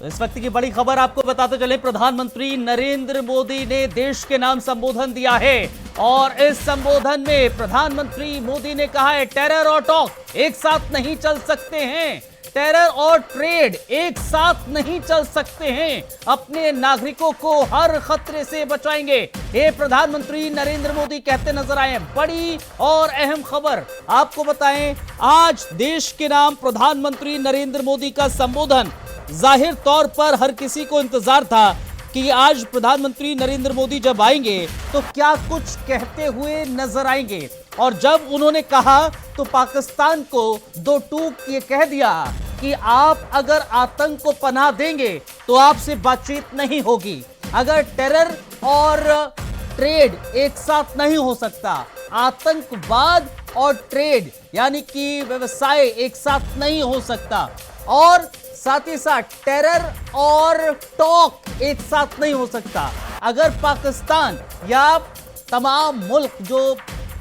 इस वक्त की बड़ी खबर आपको बताते चले, प्रधानमंत्री नरेंद्र मोदी ने देश के नाम संबोधन दिया है और इस संबोधन में प्रधानमंत्री मोदी ने कहा है टेरर और टॉक एक साथ नहीं चल सकते हैं, टेरर और ट्रेड एक साथ नहीं चल सकते हैं, अपने नागरिकों को हर खतरे से बचाएंगे। ये प्रधानमंत्री नरेंद्र मोदी कहते नजर आए। बड़ी और अहम खबर आपको बताएं, आज देश के नाम प्रधानमंत्री नरेंद्र मोदी का संबोधन। जाहिर तौर पर हर किसी को इंतजार था कि आज प्रधानमंत्री नरेंद्र मोदी जब आएंगे तो क्या कुछ कहते हुए नजर आएंगे, और जब उन्होंने कहा तो पाकिस्तान को दो टूक ये कह दिया कि आप अगर आतंक को पनाह देंगे तो आपसे बातचीत नहीं होगी। अगर टेरर और ट्रेड एक साथ नहीं हो सकता, आतंकवाद और ट्रेड यानी कि व्यवसाय एक साथ नहीं हो सकता, और साथ ही साथ टेरर और टॉक एक साथ नहीं हो सकता। अगर पाकिस्तान या तमाम मुल्क, जो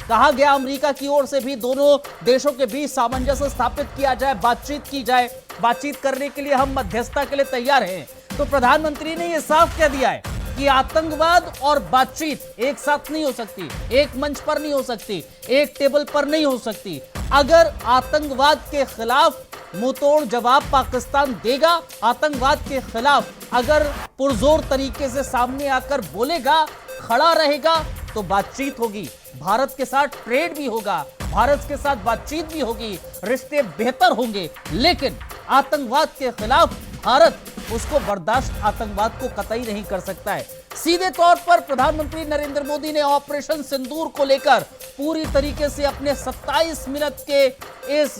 कहा गया अमेरिका की ओर से भी, दोनों देशों के बीच सामंजस्य स्थापित किया जाए, बातचीत की जाए, बातचीत करने के लिए हम मध्यस्थता के लिए तैयार हैं। तो प्रधानमंत्री ने यह साफ कह दिया है कि आतंकवाद और बातचीत एक साथ नहीं हो सकती, एक मंच पर नहीं हो सकती, एक टेबल पर नहीं हो सकती। अगर आतंकवाद के खिलाफ मुंहतोड़ जवाब पाकिस्तान देगा, आतंकवाद के खिलाफ अगर पुरजोर तरीके से सामने आकर बोलेगा, खड़ा रहेगा, तो बातचीत होगी। भारत के साथ ट्रेड भी होगा, भारत के साथ बातचीत भी होगी, रिश्ते बेहतर होंगे। लेकिन आतंकवाद के खिलाफ भारत उसको बर्दाश्त, आतंकवाद को कतई नहीं कर सकता है। सीधे तौर पर प्रधानमंत्री नरेंद्र मोदी ने ऑपरेशन सिंदूर को लेकर पूरी तरीके से अपने 27 मिनट के इस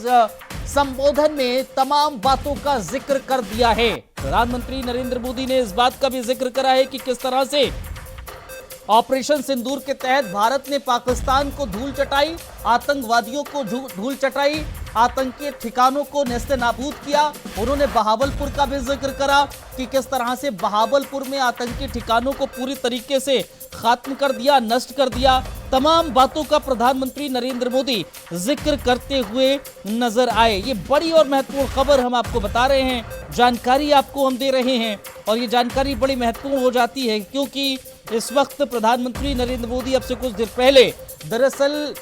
संबोधन में तमाम बातों का जिक्र कर दिया है। प्रधानमंत्री नरेंद्र मोदी ने इस बात का भी जिक्र करा है कि किस तरह से ऑपरेशन सिंदूर के तहत भारत ने पाकिस्तान को धूल चटाई, आतंकवादियों को धूल चटाई, आतंकी ठिकानों को नेस्तनाबूद किया। उन्होंने बहावलपुर का भी जिक्र करा कि किस तरह से बहावलपुर में आतंकी ठिकानों को पूरी तरीके से खत्म कर दिया, नष्ट कर दिया। तमाम बातों का प्रधानमंत्री नरेंद्र मोदी जिक्र करते हुए नजर आए। ये बड़ी और महत्वपूर्ण खबर हम आपको बता रहे हैं, जानकारी आपको हम दे रहे हैं, और ये जानकारी बड़ी महत्वपूर्ण हो जाती है क्योंकि इस वक्त प्रधानमंत्री नरेंद्र मोदी अब से कुछ देर पहले दरअसल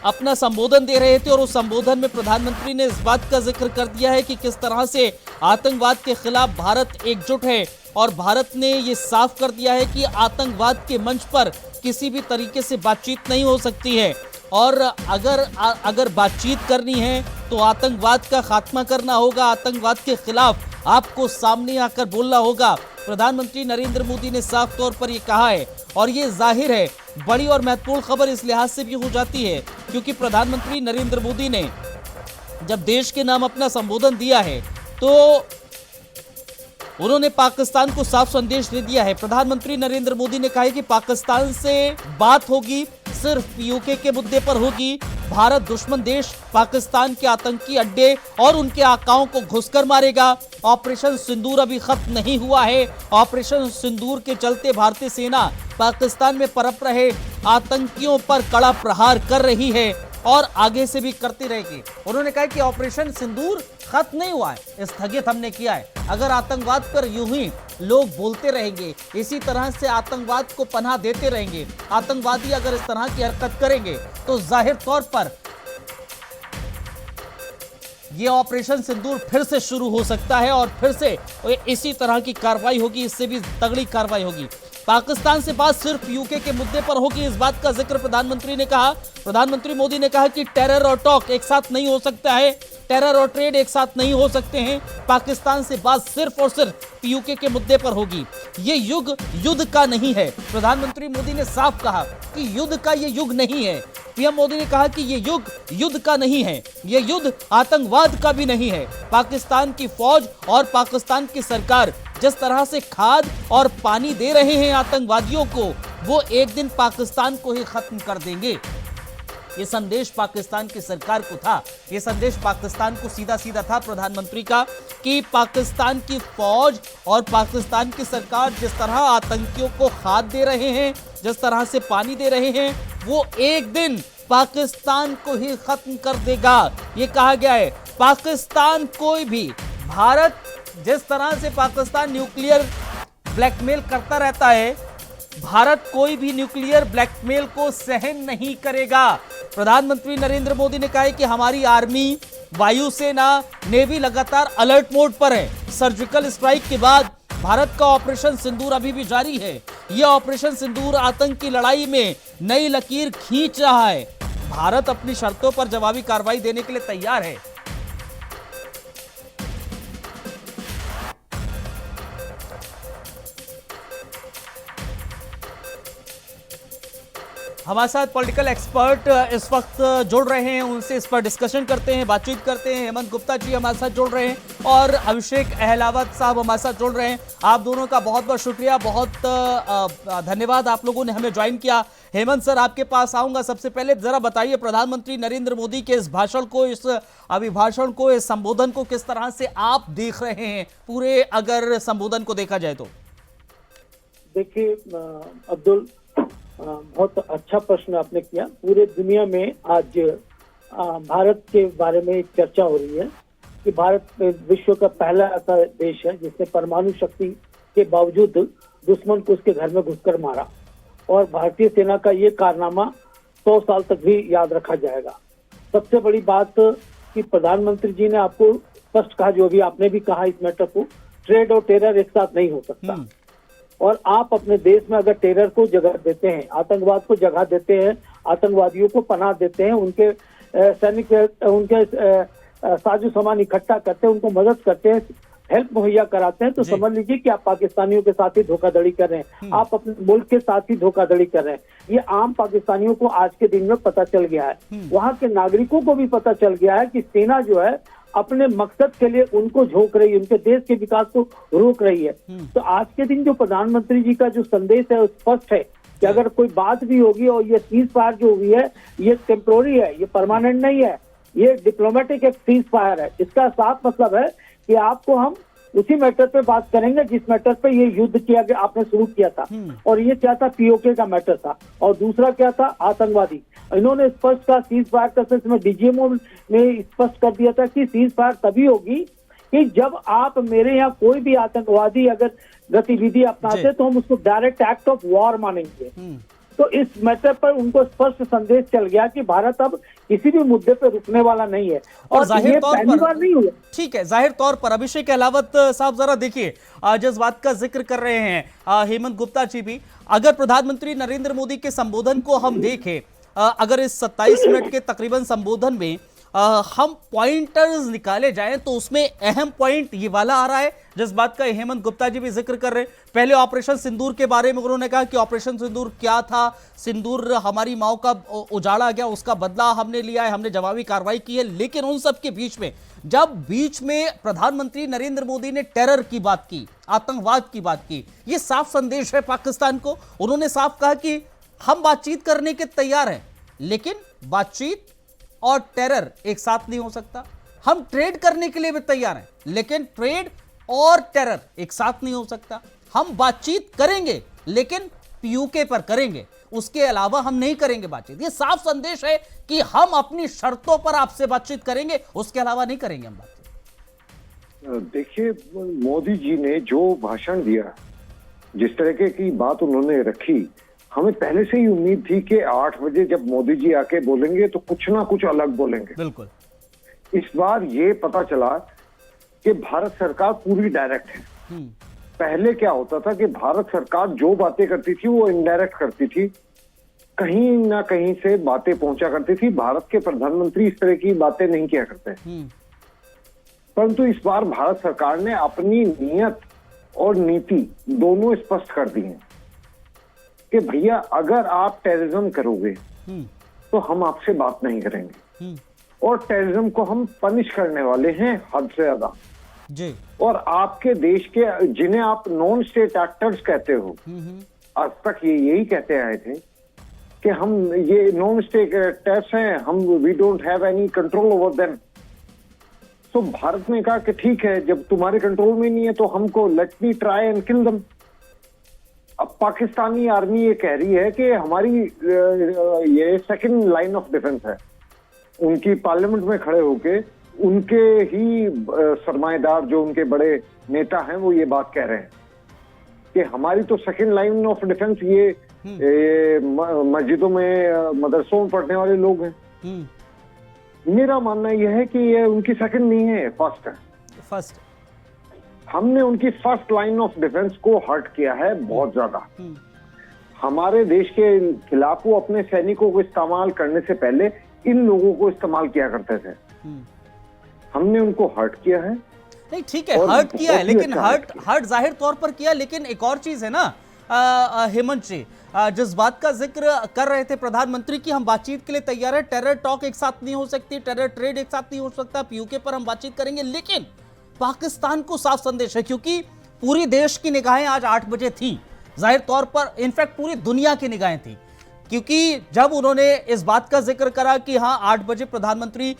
अपना संबोधन दे रहे थे, और उस संबोधन में प्रधानमंत्री ने इस बात का जिक्र कर दिया है कि किस तरह से आतंकवाद के खिलाफ भारत एकजुट है, और भारत ने ये साफ कर दिया है कि आतंकवाद के मंच पर किसी भी तरीके से बातचीत नहीं हो सकती है, और अगर बातचीत करनी है तो आतंकवाद का खात्मा करना होगा, आतंकवाद के खिलाफ आपको सामने आकर बोलना होगा। प्रधानमंत्री नरेंद्र मोदी ने साफ तौर पर यह कहा है, और ये जाहिर है बड़ी और महत्वपूर्ण खबर इस लिहाज से भी हो जाती है क्योंकि प्रधानमंत्री नरेंद्र मोदी ने जब देश के नाम अपना संबोधन दिया है तो उन्होंने पाकिस्तान को साफ संदेश दे दिया है। प्रधानमंत्री नरेंद्र मोदी ने कहा है कि पाकिस्तान से बात होगी सिर्फ यूके के मुद्दे पर होगी। भारत दुश्मन देश पाकिस्तान के आतंकी अड्डे और उनके आकाओं को घुसकर मारेगा। ऑपरेशन सिंदूर अभी खत्म नहीं हुआ है। ऑपरेशन सिंदूर के चलते भारतीय सेना पाकिस्तान में पनप रहे आतंकियों पर कड़ा प्रहार कर रही है और आगे से भी करती रहेगी। उन्होंने कहा कि ऑपरेशन सिंदूर खत्म नहीं हुआ है, स्थगित हमने किया है। अगर आतंकवाद पर यूं ही लोग बोलते रहेंगे, इसी तरह से आतंकवाद को पनाह देते रहेंगे, आतंकवादी अगर इस तरह की हरकत करेंगे तो जाहिर तौर पर यह ऑपरेशन सिंदूर फिर से शुरू हो सकता है और फिर से इसी तरह की कार्रवाई होगी, इससे भी तगड़ी कार्रवाई होगी। पाकिस्तान से बात सिर्फ यूके के मुद्दे पर होगी, इस बात का जिक्र प्रधानमंत्री ने कहा। प्रधानमंत्री मोदी ने कहा कि टेरर और टॉक एक साथ नहीं हो सकता है, टेरर और ट्रेड एक साथ नहीं हो सकते हैं। पाकिस्तान से बात सिर्फ और सिर्फ यूके के मुद्दे पर होगी। ये युग युद्ध का नहीं है। प्रधानमंत्री मोदी ने साफ कहा कि युद्ध का ये युग नहीं है। पीएम मोदी ने कहा कि ये युग युद्ध का नहीं है, ये युद्ध आतंकवाद का भी नहीं है। पाकिस्तान की फौज और पाकिस्तान की सरकार जिस तरह से खाद और पानी दे रहे हैं आतंकवादियों को, वो एक दिन पाकिस्तान को ही खत्म कर देंगे। ये संदेश पाकिस्तान की सरकार को था, ये संदेश पाकिस्तान को सीधा सीधा था प्रधानमंत्री का कि पाकिस्तान की फौज और पाकिस्तान की सरकार जिस तरह आतंकियों को खाद दे रहे हैं, जिस तरह से पानी दे रहे हैं, वो एक दिन पाकिस्तान को ही खत्म कर देगा। ये कहा गया है पाकिस्तान कोई भी भारत जिस तरह से पाकिस्तान न्यूक्लियर ब्लैकमेल करता रहता है, भारत कोई भी न्यूक्लियर ब्लैकमेल को सहन नहीं करेगा। प्रधानमंत्री नरेंद्र मोदी ने कहा है कि हमारी आर्मी, वायुसेना, नेवी लगातार अलर्ट मोड पर है। सर्जिकल स्ट्राइक के बाद भारत का ऑपरेशन सिंदूर अभी भी जारी है। यह ऑपरेशन सिंदूर आतंक की लड़ाई में नई लकीर खींच रहा है। भारत अपनी शर्तों पर जवाबी कार्रवाई देने के लिए तैयार है। हमारे साथ पॉलिटिकल एक्सपर्ट इस वक्त जुड़ रहे हैं, उनसे इस पर डिस्कशन करते हैं, बातचीत करते हैं। हेमंत गुप्ता जी हमारे साथ जुड़ रहे हैं और अभिषेक अहलावत साहब हमारे साथ जुड़ रहे हैं। आप दोनों का बहुत बहुत शुक्रिया, बहुत धन्यवाद, आप लोगों ने हमें ज्वाइन किया। हेमंत सर, आपके पास आऊंगा। सबसे पहले जरा बताइए, प्रधानमंत्री नरेंद्र मोदी के इस भाषण को, इस अभिभाषण को, इस संबोधन को किस तरह से आप देख रहे हैं, पूरे अगर संबोधन को देखा जाए तो? देखिए अब्दुल, बहुत अच्छा प्रश्न आपने किया। पूरे दुनिया में आज भारत के बारे में एक चर्चा हो रही है कि भारत विश्व का पहला ऐसा देश है जिसने परमाणु शक्ति के बावजूद दुश्मन को उसके घर में घुसकर मारा, और भारतीय सेना का ये कारनामा 100 साल तक भी याद रखा जाएगा। सबसे बड़ी बात कि प्रधानमंत्री जी ने आपको स्पष्ट कहा, जो भी आपने भी कहा इस मैटर को, ट्रेड और टेरर एक साथ नहीं हो सकता। और आप अपने देश में अगर टेरर को जगह देते हैं, आतंकवाद को जगह देते हैं, आतंकवादियों को पनाह देते हैं, उनके सैनिक, उनके साजो सामान इकट्ठा करते हैं, उनको मदद करते हैं, हेल्प मुहैया कराते हैं, तो समझ लीजिए कि आप पाकिस्तानियों के साथ ही धोखाधड़ी कर रहे हैं, आप अपने मुल्क के साथ ही धोखाधड़ी कर रहे हैं। ये आम पाकिस्तानियों को आज के दिन में पता चल गया है। वहां के नागरिकों को भी पता चल गया है कि सेना जो है अपने मकसद के लिए उनको झोंक रही है, उनके देश के विकास को रोक रही है। तो आज के दिन जो प्रधानमंत्री जी का जो संदेश है वो स्पष्ट है कि अगर कोई बात भी होगी, और ये सीज फायर जो हुई है ये टेम्पोररी है, ये परमानेंट नहीं है, ये डिप्लोमेटिक एक सीज फायर है। इसका साफ मतलब है कि आपको हम उसी मैटर पे बात करेंगे जिस मैटर पे ये युद्ध किया गया, आपने शुरू किया था। और ये क्या था? पीओके का मैटर था, और दूसरा क्या था? आतंकवादी। इन्होंने स्पष्ट कहा सीज फायर का सिलसिले में डीजीएमओ ने स्पष्ट कर दिया था कि सीज फायर तभी होगी कि जब आप मेरे यहाँ कोई भी आतंकवादी अगर गतिविधि अपनाते तो हम उसको डायरेक्ट एक्ट ऑफ वॉर मानेंगे। तो इस मैटर पर उनको स्पष्ट संदेश चल गया कि भारत अब किसी भी मुद्दे पर रुकने वाला नहीं है, और जाहिर तौर पहली बार नहीं हुआ। ठीक है, जाहिर तौर पर अभिषेक अहलावत साहब जरा देखिए, जिस बात का जिक्र कर रहे हैं हेमंत गुप्ता जी भी, अगर प्रधानमंत्री नरेंद्र मोदी के संबोधन को हम देखें, अगर इस 27 मिनट के तकरीबन संबोधन में हम पॉइंटर्स निकाले जाएं तो उसमें अहम पॉइंट ये वाला आ रहा है जिस बात का हेमंत गुप्ता जी भी जिक्र कर रहे हैं। पहले ऑपरेशन सिंदूर के बारे में उन्होंने कहा कि ऑपरेशन सिंदूर क्या था, सिंदूर हमारी माओ का उजाड़ा गया, उसका बदला हमने लिया है, हमने जवाबी कार्रवाई की है। लेकिन उन सब के बीच में जब बीच में प्रधानमंत्री नरेंद्र मोदी ने टेरर की बात की, आतंकवाद की बात की, ये साफ संदेश है पाकिस्तान को। उन्होंने साफ कहा कि हम बातचीत करने के तैयार हैं, लेकिन बातचीत और टेरर एक साथ नहीं हो सकता। हम ट्रेड करने के लिए भी तैयार हैं, लेकिन ट्रेड और टेरर एक साथ नहीं हो सकता। हम बातचीत करेंगे, लेकिन पीयूके पर करेंगे, उसके अलावा हम नहीं करेंगे बातचीत। ये साफ संदेश है कि हम अपनी शर्तों पर आपसे बातचीत करेंगे, उसके अलावा नहीं करेंगे हम बातचीत। देखिए, मोदी जी ने जो भाषण दिया, जिस तरह की बात उन्होंने रखी, हमें पहले से ही उम्मीद थी कि 8 बजे जब मोदी जी आके बोलेंगे तो कुछ ना कुछ अलग बोलेंगे। बिल्कुल। इस बार ये पता चला कि भारत सरकार पूरी डायरेक्ट है। पहले क्या होता था कि भारत सरकार जो बातें करती थी वो इनडायरेक्ट करती थी, कहीं ना कहीं से बातें पहुंचा करती थी। भारत के प्रधानमंत्री इस तरह की बातें नहीं किया करते। परंतु इस बार भारत सरकार ने अपनी नीयत और नीति दोनों स्पष्ट कर दी है कि भैया अगर आप टेररिज्म करोगे तो हम आपसे बात नहीं करेंगे, और टेररिज्म को हम पनिश करने वाले हैं हद से ज्यादा जी। और आपके देश के जिन्हें आप नॉन स्टेट एक्टर्स कहते हो, आज तक ये यही कहते आए थे कि हम ये नॉन स्टेट एक्टर्स हैं, हम we don't have any control over them. तो भारत ने कहा कि ठीक है, जब तुम्हारे कंट्रोल में नहीं है तो हमको let me try and kill them. अब पाकिस्तानी आर्मी ये कह रही है कि हमारी ये सेकंड लाइन ऑफ डिफेंस है। उनकी पार्लियामेंट में खड़े होके उनके ही सरमाएदार जो उनके बड़े नेता हैं वो ये बात कह रहे हैं कि हमारी तो सेकंड लाइन ऑफ डिफेंस ये मस्जिदों में मदरसों में पढ़ने वाले लोग हैं। मेरा मानना यह है कि ये उनकी सेकंड नहीं है, फर्स्ट है। फर्स्ट हमने उनकी फर्स्ट लाइन ऑफ डिफेंस को हर्ट किया है बहुत ज्यादा। हमारे देश के खिलाफ वो अपने सैनिकों को इस्तेमाल करने से पहले इन लोगों को इस्तेमाल किया करते थे। हमने उनको हर्ट किया है। नहीं ठीक है, हर्ट किया है, लेकिन हर्ट जाहिर तौर पर किया। लेकिन एक और चीज है ना हेमंत जी, जिस बात का जिक्र कर रहे थे प्रधानमंत्री की, हम बातचीत के लिए तैयार है, टेरर टॉक एक साथ नहीं हो सकती, टेरर ट्रेड एक साथ नहीं हो सकता, पीयूके पर हम बातचीत करेंगे, लेकिन पाकिस्तान को साफ संदेश है, क्योंकि पूरी देश की निगाहें आज 8 बजे थी, जाहिर तौर पर इनफैक्ट पूरी दुनिया की निगाहें थी, क्योंकि जब उन्होंने इस बात का जिक्र करा कि हाँ 8 बजे प्रधानमंत्री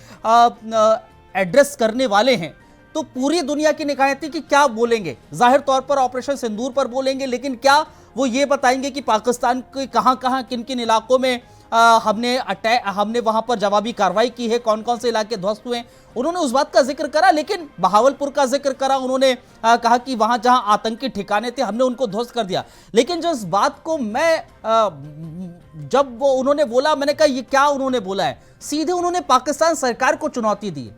एड्रेस करने वाले हैं, तो पूरी दुनिया की निगाहें थी कि क्या बोलेंगे। जाहिर तौर पर ऑपरेशन सिंदूर पर बोलेंगे, लेकिन क्या वो ये बताएंगे कि पाकिस्तान के कहां-कहां किन-किन इलाकों में हमने वहां पर जवाबी कार्रवाई की है, कौन-कौन से इलाके ध्वस्त हुए। उन्होंने उस बात का जिक्र करा, लेकिन बहावलपुर का जिक्र करा, उन्होंने कहा कि वहां जहां आतंकी ठिकाने थे हमने उनको ध्वस्त कर दिया। लेकिन जिस बात को मैं जब वो उन्होंने बोला, मैंने कहा ये क्या उन्होंने बोला है, सीधे उन्होंने पाकिस्तान सरकार को चुनौती दी।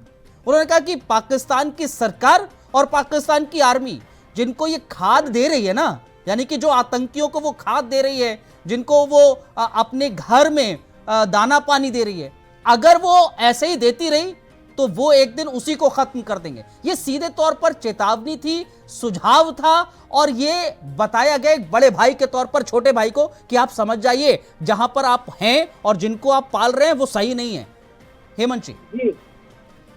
उन्होंने कहा कि पाकिस्तान की सरकार और पाकिस्तान की आर्मी जिनको ये खाद दे रही है ना, यानी कि जो आतंकियों को वो खाद दे रही है, जिनको वो अपने घर में दाना पानी दे रही है, अगर वो ऐसे ही देती रही तो वो एक दिन उसी को खत्म कर देंगे। ये सीधे तौर पर चेतावनी थी, सुझाव था, और ये बताया गया एक बड़े भाई के तौर पर छोटे भाई को कि आप समझ जाइए जहां पर आप हैं और जिनको आप पाल रहे हैं वो सही नहीं है। हेमंत जी।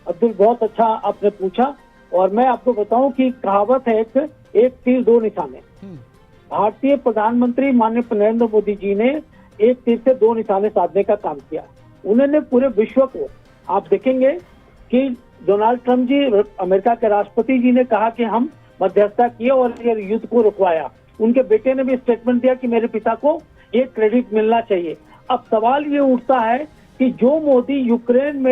अब्दुल, बहुत अच्छा आपने पूछा, और मैं आपको बताऊं कि कहावत है एक तीर दो निशाने। भारतीय प्रधानमंत्री माननीय नरेंद्र मोदी जी ने एक तीर से दो निशाने साधने का काम किया। उन्होंने पूरे विश्व को, आप देखेंगे कि डोनाल्ड ट्रंप जी, अमेरिका के राष्ट्रपति जी ने कहा कि हम मध्यस्थता किए और ये युद्ध को रुकवाया। उनके बेटे ने भी स्टेटमेंट दिया कि मेरे पिता को ये क्रेडिट मिलना चाहिए। अब सवाल ये उठता है कि जो मोदी यूक्रेन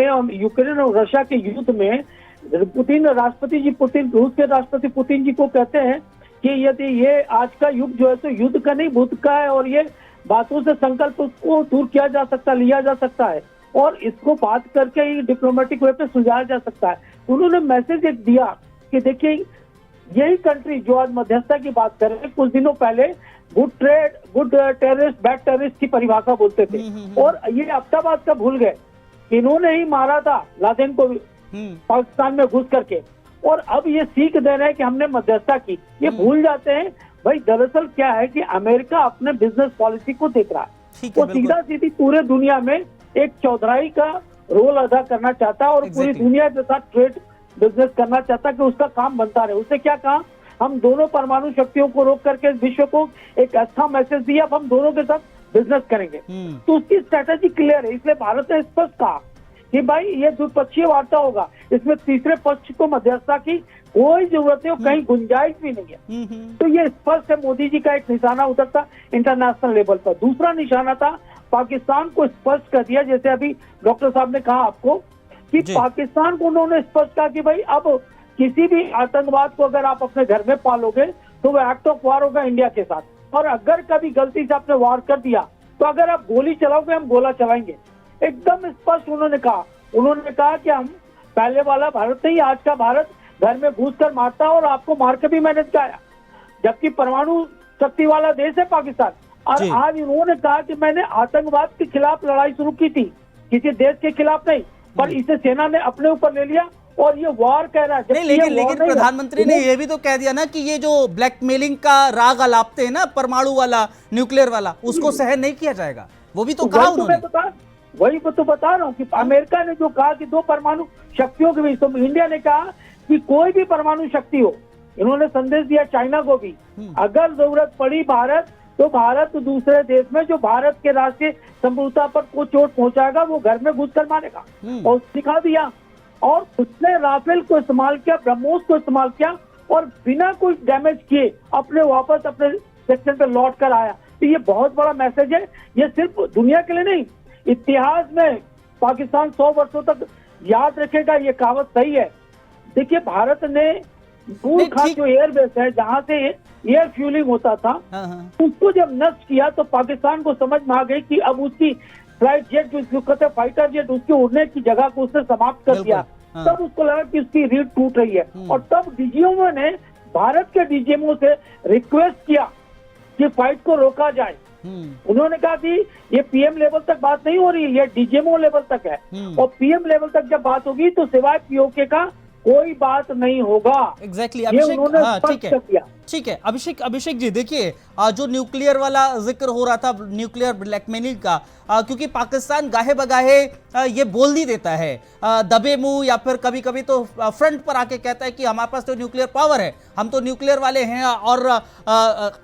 और रशिया के युद्ध में रूस के राष्ट्रपति पुतिन जी को कहते हैं कि यदि ये आज का युग जो है तो युद्ध का नहीं भूत का है, और ये बातों से संकल्प को दूर किया जा सकता, लिया जा सकता है, और इसको बात करके डिप्लोमेटिक वे पे सुलझाया जा सकता है। उन्होंने मैसेज एक दिया कि देखिए यही कंट्री जो आज मध्यस्थता की बात कर रहे हैं, कुछ दिनों पहले गुड टेररिस्ट बैड टेररिस्ट की परिभाषा बोलते थे, और ये अब्बाबाद का भूल गए, इन्होंने ही मारा था लादेन को पाकिस्तान में घुस करके, और अब ये सीख दे रहे हैं कि हमने मध्यस्थता की। ये भूल जाते हैं भाई, दरअसल क्या है कि अमेरिका अपने बिजनेस पॉलिसी को देख रहा है, वो सीधा सीधी पूरे दुनिया में एक चौधराई का रोल अदा करना चाहता है, और पूरी दुनिया के साथ ट्रेड बिजनेस करना चाहता है कि उसका काम बनता रहे। उसने क्या कहा, हम दोनों परमाणु शक्तियों को रोक करके विश्व को एक अच्छा मैसेज दिया, अब हम दोनों के साथ बिजनेस करेंगे। तो उसकी स्ट्रेटेजी क्लियर है, इसलिए भारत ने स्पष्ट कहा कि भाई ये द्विपक्षीय वार्ता होगा, इसमें तीसरे पक्ष को मध्यस्थता की कोई जरूरत नहीं, कहीं गुंजाइश भी नहीं है। तो ये स्पष्ट है, मोदी जी का एक निशाना उधर था इंटरनेशनल लेवल पर। दूसरा निशाना था, पाकिस्तान को स्पष्ट कर दिया, जैसे अभी डॉक्टर साहब ने कहा आपको कि पाकिस्तान को उन्होंने स्पष्ट कहा कि भाई अब किसी भी आतंकवाद को अगर आप अपने घर में पालोगे तो वो एक्ट ऑफ वार होगा इंडिया के साथ, और अगर कभी गलती से आपने वार कर दिया तो अगर आप गोली चलाओगे हम गोला चलाएंगे। एकदम स्पष्ट उन्होंने कहा। उन्होंने कहा कि हम पहले वाला भारत नहीं, आज का भारत घर में घुस कर मारता है और आपको मार के भी मैंने दिखाया, जबकि परमाणु शक्ति वाला देश है पाकिस्तान। और आज उन्होंने कहा कि मैंने आतंकवाद के खिलाफ लड़ाई शुरू की थी, किसी देश के खिलाफ नहीं, पर इसे सेना ने अपने ऊपर ले लिया और ये वॉर कह रहा है। नहीं, लेकिन प्रधानमंत्री ने ये भी तो कह दिया ना कि ये जो ब्लैकमेलिंग का राग अलापते हैं ना, परमाणु वाला, न्यूक्लियर वाला, उसको सहन नहीं किया जाएगा। वो भी तो कहा उन्होंने। वही तो बता रहा हूँ कि अमेरिका ने जो कहा कि दो परमाणु शक्तियों के बीच, तो इंडिया ने कहा कि कोई भी परमाणु शक्ति हो, इन्होंने संदेश दिया चाइना को भी, अगर जरूरत पड़ी भारत दूसरे देश में जो भारत के राष्ट्रीय संप्रभुता पर को चोट पहुंचाएगा वो घर में घुसकर मारेगा, और सिखा दिया। और उसने राफेल को इस्तेमाल किया, ब्रह्मोस को इस्तेमाल किया, और बिना कोई डैमेज किए अपने वापस अपने सेक्शन पे लौट कर आया। तो ये बहुत बड़ा मैसेज है। ये सिर्फ दुनिया के लिए नहीं, इतिहास में पाकिस्तान 100 वर्षों तक याद रखेगा, ये कहावत सही है। देखिए भारत ने दूर नहीं, खान ठीक- जो एयरबेस है जहाँ से एयर फ्यूलिंग होता था, हाँ, हाँ, उसको जब नष्ट किया तो पाकिस्तान को समझ में आ गई कि अब उसकी फ्लाइट जेट जो कहते हैं फाइटर जेट, उसके उड़ने की जगह को उसने समाप्त कर दिया। हाँ। तब उसको लगा कि उसकी रीढ़ टूट रही है और तब डीजीएमओ ने भारत के डीजीएमओ से रिक्वेस्ट किया कि फाइट को रोका जाए। उन्होंने कहा कि ये पीएम लेवल तक बात नहीं हो रही है, ये डीजीएमओ लेवल तक है और पीएम लेवल तक जब बात होगी तो सिवाय पीओके का कोई बात नहीं होगा। एग्जैक्टली ये अभिषेक, उन्होंने हाँ स्पष्ट ठीक है, कर दिया। ठीक है अभिषेक जी, देखिए जो न्यूक्लियर वाला जिक्र हो रहा था, न्यूक्लियर ब्लैकमेलिंग का, क्योंकि पाकिस्तान गाहे बगाहे ये बोल नहीं देता है, दबे मुंह या फिर कभी कभी तो फ्रंट पर आके कहता है कि हमारे पास तो न्यूक्लियर पावर है, हम तो न्यूक्लियर वाले हैं और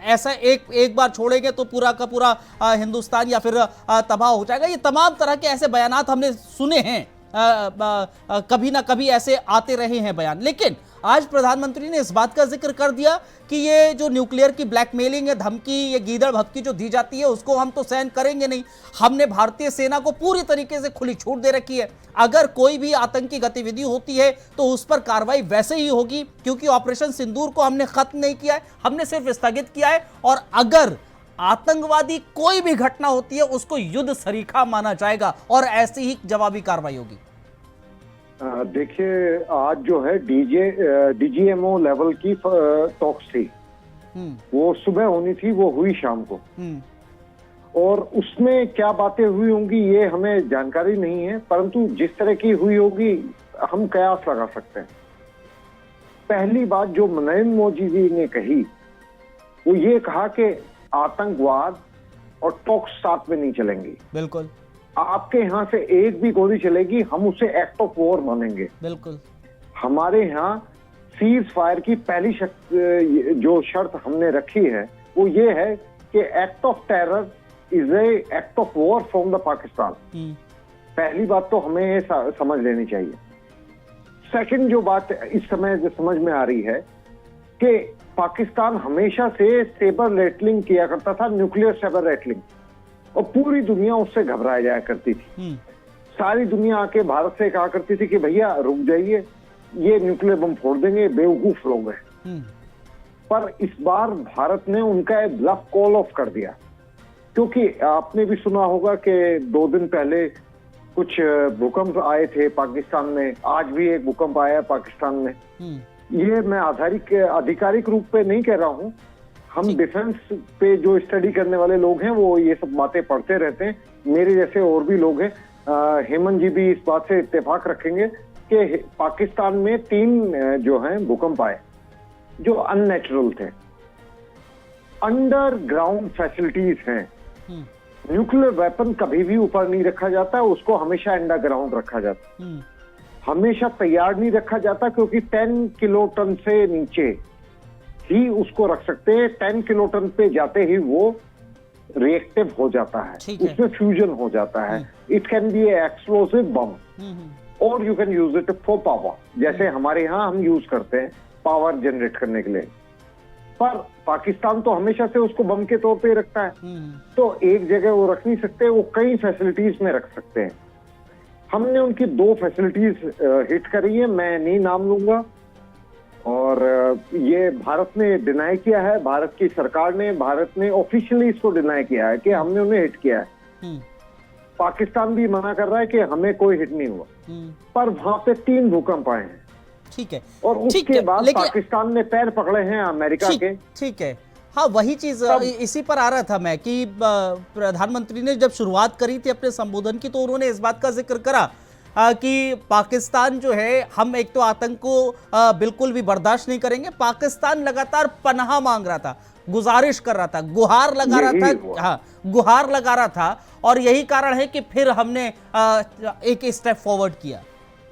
ऐसा एक बार छोड़ेंगे तो पूरा का पूरा हिंदुस्तान या फिर तबाह हो जाएगा। ये तमाम तरह के ऐसे बयानात हमने सुने हैं, कभी ना कभी ऐसे आते रहे हैं बयान। लेकिन आज प्रधानमंत्री ने इस बात का जिक्र कर दिया कि ये जो न्यूक्लियर की ब्लैकमेलिंग है, धमकी, ये गीदड़ भभकी जो दी जाती है, उसको हम तो सहन करेंगे नहीं। हमने भारतीय सेना को पूरी तरीके से खुली छूट दे रखी है, अगर कोई भी आतंकी गतिविधि होती है तो उस पर कार्रवाई वैसे ही होगी, क्योंकि ऑपरेशन सिंदूर को हमने खत्म नहीं किया है, हमने सिर्फ स्थगित किया है। और अगर आतंकवादी कोई भी घटना होती है उसको युद्ध सरीखा माना जाएगा और ऐसी ही जवाबी कार्रवाई होगी। देखिए आज जो है डीजीएमओ लेवल की टॉक्स थी, वो सुबह होनी थी, वो हुई शाम को, और उसमें क्या बातें हुई होंगी ये हमें जानकारी नहीं है, परंतु जिस तरह की हुई होगी हम कयास लगा सकते हैं। पहली बात जो नरेंद्र मोदी जी ने कही वो ये कहा कि आतंकवाद और टॉक्स साथ में नहीं चलेंगी। बिल्कुल, आपके यहाँ से एक भी गोली चलेगी हम उसे एक्ट ऑफ वॉर मानेंगे। बिल्कुल, हमारे यहाँ सीज फायर की पहली जो शर्त हमने रखी है वो ये है कि act of terror is a act of war from the Pakistan. पहली बात तो हमें ये समझ लेनी चाहिए। सेकंड जो बात इस समय जो समझ में आ रही है कि पाकिस्तान हमेशा से सेबर रेटलिंग किया करता था, न्यूक्लियर सेबर रेटलिंग, और पूरी दुनिया उससे घबराया जाया करती थी। सारी दुनिया आके भारत से कहा करती थी कि भैया रुक जाइए, ये न्यूक्लियर बम फोड़ देंगे, बेवकूफ लोग हैं। पर इस बार भारत ने उनका ब्लफ कॉल ऑफ कर दिया, क्योंकि आपने भी सुना होगा कि 2 दिन पहले कुछ भूकंप आए थे पाकिस्तान में, आज भी एक भूकंप आया है पाकिस्तान में। ये मैं आधिकारिक रूप पे नहीं कह रहा हूं, हम डिफेंस पे जो स्टडी करने वाले लोग हैं वो ये सब बातें पढ़ते रहते हैं, मेरे जैसे और भी लोग हैं। हेमंत जी भी इस बात से इत्तेफाक रखेंगे कि पाकिस्तान में 3 जो हैं भूकंप आए जो अननेचुरल थे। अंडरग्राउंड फैसिलिटीज हैं, न्यूक्लियर वेपन कभी भी ऊपर नहीं रखा जाता, उसको हमेशा अंडरग्राउंड रखा जाता, हमेशा तैयार नहीं रखा जाता, क्योंकि 10 किलोटन से नीचे ही उसको रख सकते हैं। 10 किलोटन पे जाते ही वो रिएक्टिव हो जाता है, उसमें फ्यूजन हो जाता है। इट कैन बी एक्सप्लोसिव बम और you can use it for power, जैसे हमारे यहाँ हम यूज करते हैं पावर जनरेट करने के लिए। पर पाकिस्तान तो हमेशा से उसको बम के तौर पे रखता है, तो एक जगह वो रख नहीं सकते, वो कई फैसिलिटीज में रख सकते हैं। हमने उनकी 2 फैसिलिटीज हिट करी है, मैं नहीं नाम लूंगा, और ये भारत ने डिनाई किया है, भारत की सरकार ने, भारत ने ऑफिशियली इसको डिनाई किया है कि हमने उन्हें हिट किया है। पाकिस्तान भी मना कर रहा है कि हमें कोई हिट नहीं हुआ, पर वहां पे 3 भूकंप आए हैं। ठीक है, और उसके बाद पाकिस्तान ने पैर पकड़े हैं अमेरिका के। ठीक है, हाँ वही चीज इसी पर आ रहा था मैं कि प्रधानमंत्री ने जब शुरुआत करी थी अपने संबोधन की, तो उन्होंने इस बात का जिक्र करा कि पाकिस्तान जो है, हम एक तो आतंक को बिल्कुल भी बर्दाश्त नहीं करेंगे। पाकिस्तान लगातार पनाह मांग रहा था, गुजारिश कर रहा था, गुहार लगा रहा था, हाँ गुहार लगा रहा था, और यही कारण है कि फिर हमने एक स्टेप फॉरवर्ड किया।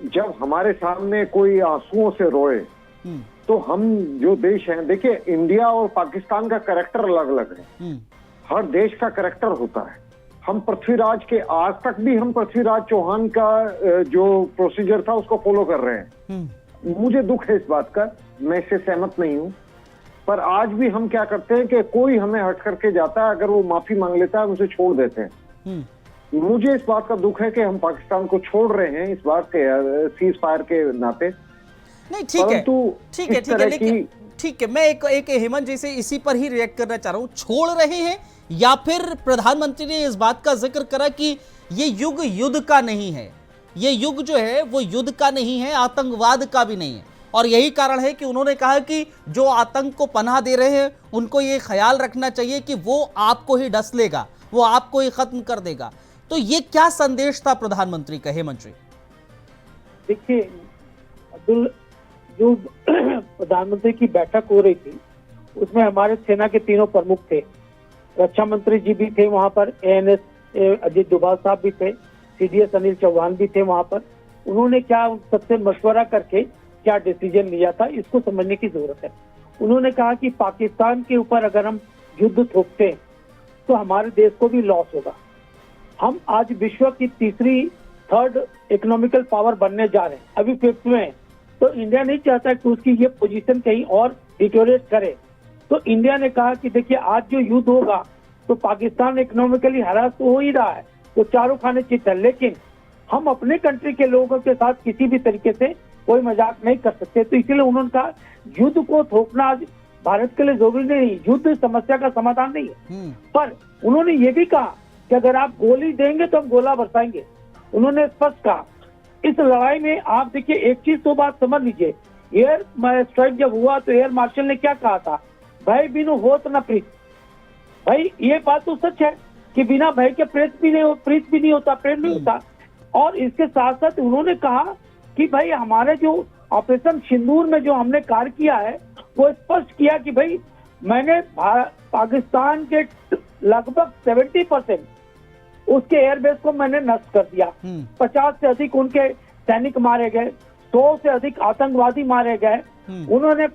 जब हमारे सामने कोई आंसुओं से रोए तो हम जो देश हैं, देखिए इंडिया और पाकिस्तान का कैरेक्टर अलग अलग है, हर देश का कैरेक्टर होता है। हम पृथ्वीराज के, आज तक भी हम पृथ्वीराज चौहान का जो प्रोसीजर था उसको फॉलो कर रहे हैं। मुझे दुख है इस बात का, मैं इससे सहमत नहीं हूं, पर आज भी हम क्या करते हैं कि कोई हमें हट करके जाता है, अगर वो माफी मांग लेता है हम उसे छोड़ देते हैं। मुझे इस बात का दुख है कि हम पाकिस्तान को छोड़ रहे हैं इस बात के सीज फायर के नाते। नहीं ठीक है, परंतु ठीक है, इस ठीक है, तरह लेकिन ठीक है, मैं एक हेमंत जी से इसी पर ही रिएक्ट करना चाह रहा हूं। छोड़ रहे हैं या फिर प्रधानमंत्री ने इस बात का जिक्र करा कि ये युग युद्ध का नहीं है, ये युग जो है वो युद्ध का नहीं है, आतंकवाद का भी नहीं है, और यही कारण है कि उन्होंने कहा कि जो आतंक को पनाह दे रहे हैं उनको ये ख्याल रखना चाहिए कि वो आपको ही डस लेगा, वो आपको ही खत्म कर देगा। तो ये क्या संदेश था प्रधानमंत्री का, हेमंत जी? देखिए अब्दुल, जो प्रधानमंत्री की बैठक हो रही थी उसमें हमारे सेना के तीनों प्रमुख थे, रक्षा मंत्री जी भी थे वहां पर, एएनएस अजीत डोभाल साहब भी थे, सीडीएस अनिल चौहान भी थे वहां पर। उन्होंने क्या सबसे मशवरा करके क्या डिसीजन लिया था, इसको समझने की जरूरत है। उन्होंने कहा कि पाकिस्तान के ऊपर अगर हम युद्ध थोपते हैं तो हमारे देश को भी लॉस होगा। हम आज विश्व की थर्ड इकोनॉमिकल पावर बनने जा रहे हैं, अभी 5th में है, तो इंडिया नहीं चाहता कि उसकी ये पोजीशन कहीं और डिटोरेट करे। तो इंडिया ने कहा कि देखिए आज जो युद्ध होगा तो पाकिस्तान इकोनॉमिकली हरास तो हो ही रहा है, वो चारों खाने चित है, लेकिन हम अपने कंट्री के लोगों के साथ किसी भी तरीके से कोई मजाक नहीं कर सकते। तो इसलिए उन्होंने कहा युद्ध को थोपना आज भारत के लिए जरूरी नहीं, युद्ध समस्या का समाधान नहीं है। पर उन्होंने ये भी कहा कि अगर आप गोली देंगे तो हम गोला बरसाएंगे। उन्होंने स्पष्ट कहा इस लड़ाई में आप देखिए एक चीज तो बात समझ लीजिए, एयर स्ट्राइक जब हुआ तो एयर मार्शल ने क्या कहा था, भय बिनु होत न प्रीत। भाई ये बात तो सच है कि बिना भय के प्रीत भी नहीं होता, प्रेम नहीं होता। और इसके साथ साथ उन्होंने कहा कि भाई हमारे जो ऑपरेशन सिंदूर में जो हमने कार्य किया है वो स्पष्ट किया कि भाई मैंने पाकिस्तान के लगभग 70% उसके एयरबेस को मैंने नष्ट कर दिया। 50 से अधिक उनके सैनिक मारे गए, 100 से अधिक आतंकवादी मारे गए। उन्होंने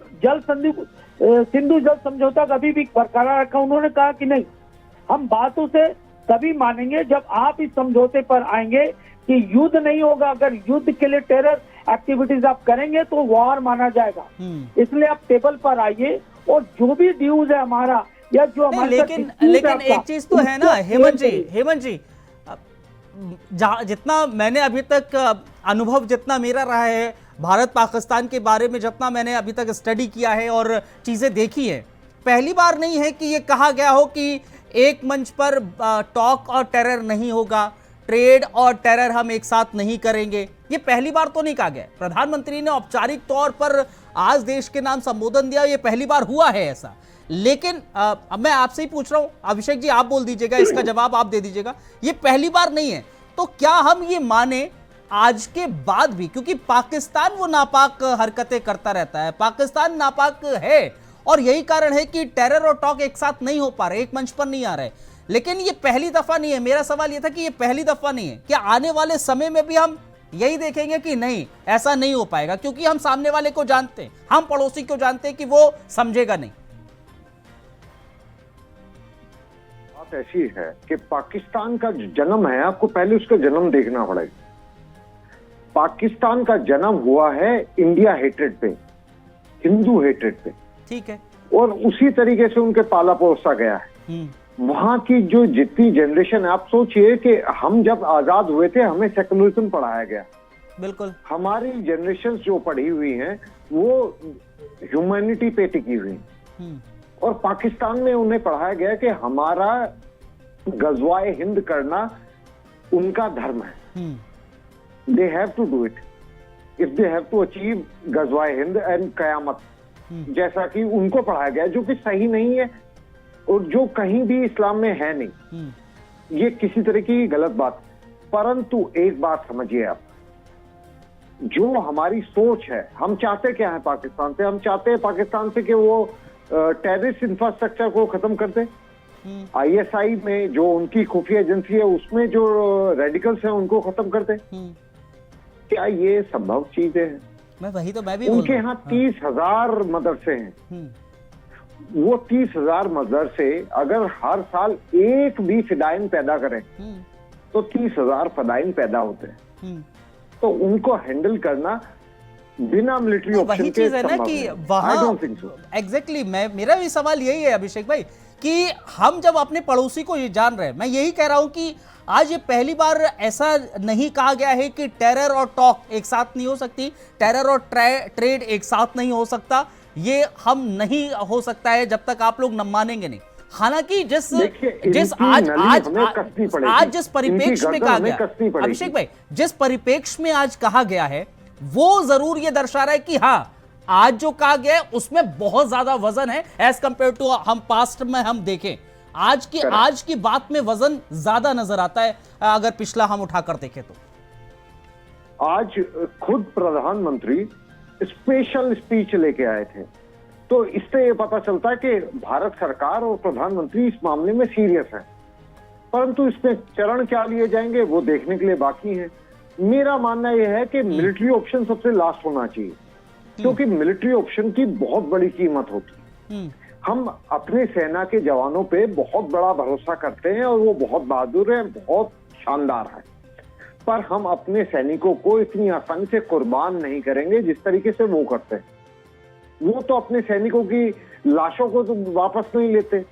सिंधु जल समझौता कभी भी बरकरार रखा। उन्होंने कहा कि नहीं, हम बातों से तभी मानेंगे जब आप इस समझौते पर आएंगे कि युद्ध नहीं होगा। अगर युद्ध के लिए टेरर एक्टिविटीज आप करेंगे तो वॉर माना जाएगा। इसलिए आप टेबल पर आइए और जो भी ड्यूज है हमारा या जो हमारे लेकिन एक चीज तो है ना हेमंत जी, जितना मैंने अभी तक अनुभव जितना मेरा रहा है भारत पाकिस्तान के बारे में, जितना मैंने अभी तक स्टडी किया है और चीजें देखी है, पहली बार नहीं है कि ये कहा गया हो कि एक मंच पर टॉक और टेरर नहीं होगा, ट्रेड और टेरर हम एक साथ नहीं करेंगे। ये पहली बार तो नहीं कहा गया। प्रधानमंत्री ने औपचारिक तौर पर आज देश के नाम संबोधन दिया, ये पहली बार हुआ है ऐसा। लेकिन अब मैं आपसे ही पूछ रहा हूं, अभिषेक जी आप बोल दीजिएगा, इसका जवाब आप दे दीजिएगा, ये पहली बार नहीं है। तो क्या हम ये माने आज के बाद भी, क्योंकि पाकिस्तान वो नापाक हरकतें करता रहता है, पाकिस्तान नापाक है और यही कारण है कि टेरर और टॉक एक साथ नहीं हो पा रहे, एक मंच पर नहीं आ रहे। लेकिन ये पहली दफा नहीं है। मेरा सवाल ये था कि ये पहली दफा नहीं है, क्या आने वाले समय में भी हम यही देखेंगे कि नहीं ऐसा नहीं हो पाएगा? क्योंकि हम सामने वाले को जानते हैं, हम पड़ोसी को जानते हैं कि वो समझेगा नहीं। बात ऐसी है कि पाकिस्तान का जो जन्म है, आपको पहले उसका जन्म देखना पड़ेगा। पाकिस्तान का जन्म हुआ है इंडिया हेट्रेड पे, हिंदू हेट्रेड पे, ठीक है, और उसी तरीके से उनके पाला पोसा गया है। वहां की जो जितनी जनरेशन है, आप सोचिए कि हम जब आजाद हुए थे हमें सेकुलरिज्म पढ़ाया गया, बिल्कुल, हमारी जनरेशन जो पढ़ी हुई हैं वो ह्यूमैनिटी पे टिकी हुई, और पाकिस्तान में उन्हें पढ़ाया गया कि हमारा गजवाए हिंद करना उनका धर्म है। They have to do it if they have to achieve गजवाए हिंद एंड कयामत, जैसा कि उनको पढ़ाया गया, जो कि सही नहीं है और जो कहीं भी इस्लाम में है नहीं। ये किसी तरह की गलत बात। परंतु एक बात समझिए आप, जो हमारी सोच है, हम चाहते क्या है पाकिस्तान से? हम चाहते हैं पाकिस्तान से कि वो टेररिस्ट इंफ्रास्ट्रक्चर को खत्म कर दे। आईएसआई में जो उनकी खुफिया एजेंसी है उसमें जो रेडिकल्स हैं उनको खत्म कर दे। क्या ये संभव चीजें हैं? मैं भी उनके यहाँ 30,000 मदरसे हैं। वो 30,000 मदरसे अगर हर साल एक भी फिदाइन पैदा करें तो 30,000 फिदाइन पैदा होते हैं। तो उनको हैंडल करना बिना मिलिट्री ऑप्शन के वही चीज है ना कि वहां एग्जैक्टली मेरा भी सवाल यही है अभिषेक भाई कि हम जब अपने पड़ोसी को ये जान रहे हैं, मैं यही कह रहा हूं कि आज ये पहली बार ऐसा नहीं कहा गया है कि टेरर और टॉक एक साथ नहीं हो सकती, टेरर और ट्रेड एक साथ नहीं हो सकता। ये हम नहीं हो सकता है जब तक आप लोग न मानेंगे नहीं। हालांकि जिस जिस परिप्रेक्ष्य में कहा गया, अभिषेक भाई, जिस परिप्रेक्ष्य में आज कहा गया है वो जरूर ये दर्शा रहा है कि हाँ, आज जो कहा गया है उसमें बहुत ज्यादा वजन है एज कंपेयर टू हम पास्ट में हम देखें। आज की बात में वजन ज्यादा नजर आता है अगर पिछला हम उठाकर देखें तो। आज खुद प्रधानमंत्री स्पेशल स्पीच लेके आए थे, तो इससे ये पता चलता है कि भारत सरकार और प्रधानमंत्री इस मामले में सीरियस है। परंतु इसमें चरण क्या लिए जाएंगे वो देखने के लिए बाकी है। मेरा मानना यह है कि मिलिट्री ऑप्शन सबसे लास्ट होना चाहिए, क्योंकि मिलिट्री ऑप्शन की बहुत बड़ी कीमत होती है। हम अपने सेना के जवानों पे बहुत बड़ा भरोसा करते हैं और वो बहुत बहादुर हैं, बहुत शानदार हैं, पर हम अपने सैनिकों को इतनी आसानी से कुर्बान नहीं करेंगे जिस तरीके से वो करते हैं। वो तो अपने सैनिकों की लाशों को तो वापस नहीं लेते,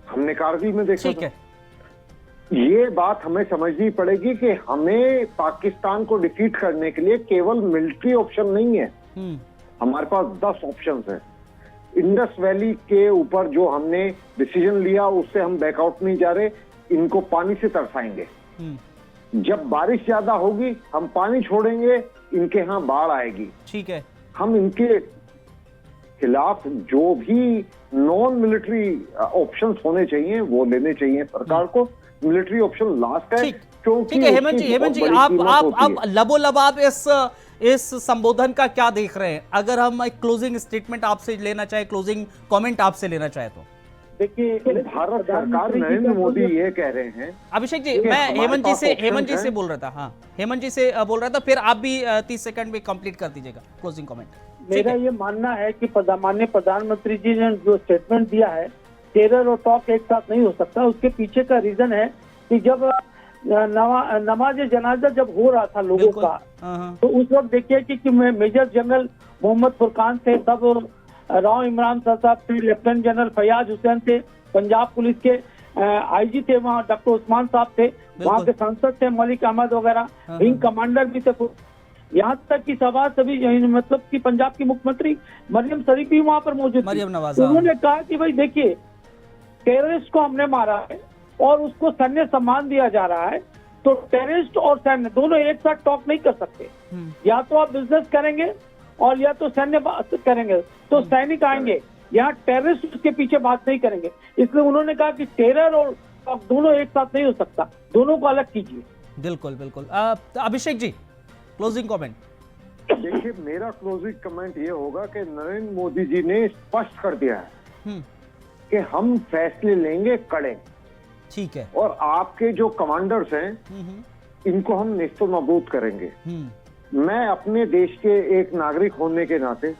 हमने कारगिल में देखा था। ये बात हमें समझनी पड़ेगी कि हमें पाकिस्तान को डिफीट करने के लिए केवल मिलिट्री ऑप्शन नहीं है, हमारे पास 10 ऑप्शंस हैं। इंडस वैली के ऊपर जो हमने डिसीजन लिया उससे हम बैकआउट नहीं जा रहे, इनको पानी से तरसाएंगे। जब बारिश ज्यादा होगी हम पानी छोड़ेंगे, इनके यहाँ बाढ़ आएगी। ठीक है, हम इनके खिलाफ जो भी नॉन मिलिट्री ऑप्शंस होने चाहिए वो लेने चाहिए सरकार को। मिलिट्री ऑप्शन लास्ट है, क्योंकि हेमंत जी आप लबोलब आप इस संबोधन का क्या देख रहे हैं? अगर हम एक क्लोजिंग स्टेटमेंट आपसे लेना चाहे, क्लोजिंग कमेंट आपसे लेना चाहे तो। देखिए, भारत सरकार नरेंद्र मोदी ये कह रहे हैं। अभिषेक जी, मैं हेमंत जी से बोल रहा था। हाँ, हेमंत जी से बोल रहा था, फिर आप भी 30 सेकंड में कंप्लीट कर दीजिएगा क्लोजिंग कमेंट। मेरा ये मानना है कि माननीय प्रधानमंत्री जी ने जो स्टेटमेंट दिया है, टेरर और टॉक एक साथ नहीं हो सकता। उसके पीछे का रीजन है कि जब नमाज जनाजा जब हो रहा था लोगों का, तो उस वक्त देखिए कि मेजर जनरल मोहम्मद फुरकान थे, तब राव इमरान साहब थे, लेफ्टिनेंट जनरल फयाज हुसैन थे, पंजाब पुलिस के आईजी थे, वहाँ डॉक्टर उस्मान साहब थे, वहाँ के सांसद थे मलिक अहमद वगैरह, विंग कमांडर भी थे, यहाँ तक कि सभी मतलब कि पंजाब की मुख्यमंत्री मरियम शरीफ भी वहाँ पर मौजूद थी। उन्होंने कहा कि भाई देखिए, टेररिस्ट को हमने मारा है और उसको सैन्य सम्मान दिया जा रहा है, तो टेररिस्ट और सैन्य दोनों एक साथ टॉक नहीं कर सकते। या तो आप बिजनेस करेंगे और या तो सैन्य करेंगे, तो सैनिक आएंगे, यहाँ टेररिस्ट के पीछे बात नहीं करेंगे। इसलिए उन्होंने कहा कि टेरर और टॉक दोनों एक साथ नहीं हो सकता, दोनों को अलग कीजिए। बिल्कुल बिल्कुल। Abhishek ji, closing comment. देखिए, मेरा क्लोजिंग कमेंट ये होगा कि नरेंद्र मोदी जी ने स्पष्ट कर दिया है कि हम फैसले लेंगे कड़े। ठीक है। और आपके जो कमांडर्स हैं इनको हम नेस्तो नाबूद करेंगे। मैं अपने देश के एक नागरिक होने के नाते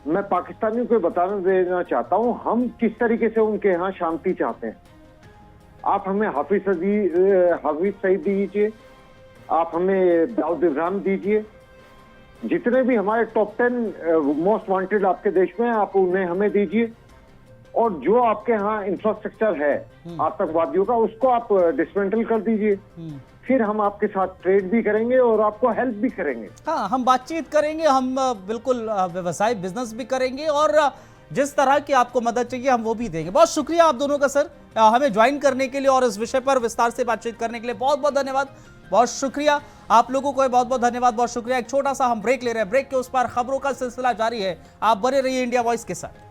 मैं पाकिस्तानियों को बताना देना चाहता हूं हम किस तरीके से उनके यहाँ शांति चाहते हैं। आप हमें हाफिज सईद दीजिए, आप हमें दाऊद इब्राहिम दीजिए, जितने भी हमारे टॉप 10 मोस्ट वांटेड आपके देश में आप उन्हें हमें दीजिए, और जो आपके यहाँ इंफ्रास्ट्रक्चर है आतंकवादियों का उसको आप डिसमेंटल कर दीजिए। फिर हम आपके साथ ट्रेड भी करेंगे और आपको हेल्प भी करेंगे। हाँ, हम बातचीत करेंगे, हम बिल्कुल व्यवसाय बिजनेस भी करेंगे, और जिस तरह की आपको मदद चाहिए हम वो भी देंगे। बहुत शुक्रिया आप दोनों का सर, हमें ज्वाइन करने के लिए और इस विषय पर विस्तार से बातचीत करने के लिए बहुत बहुत धन्यवाद। बहुत शुक्रिया आप लोगों को, बहुत बहुत धन्यवाद, बहुत शुक्रिया। एक छोटा सा हम ब्रेक ले रहे हैं, ब्रेक के उस पार खबरों का सिलसिला जारी है, आप बने रहिए इंडिया वॉइस के साथ।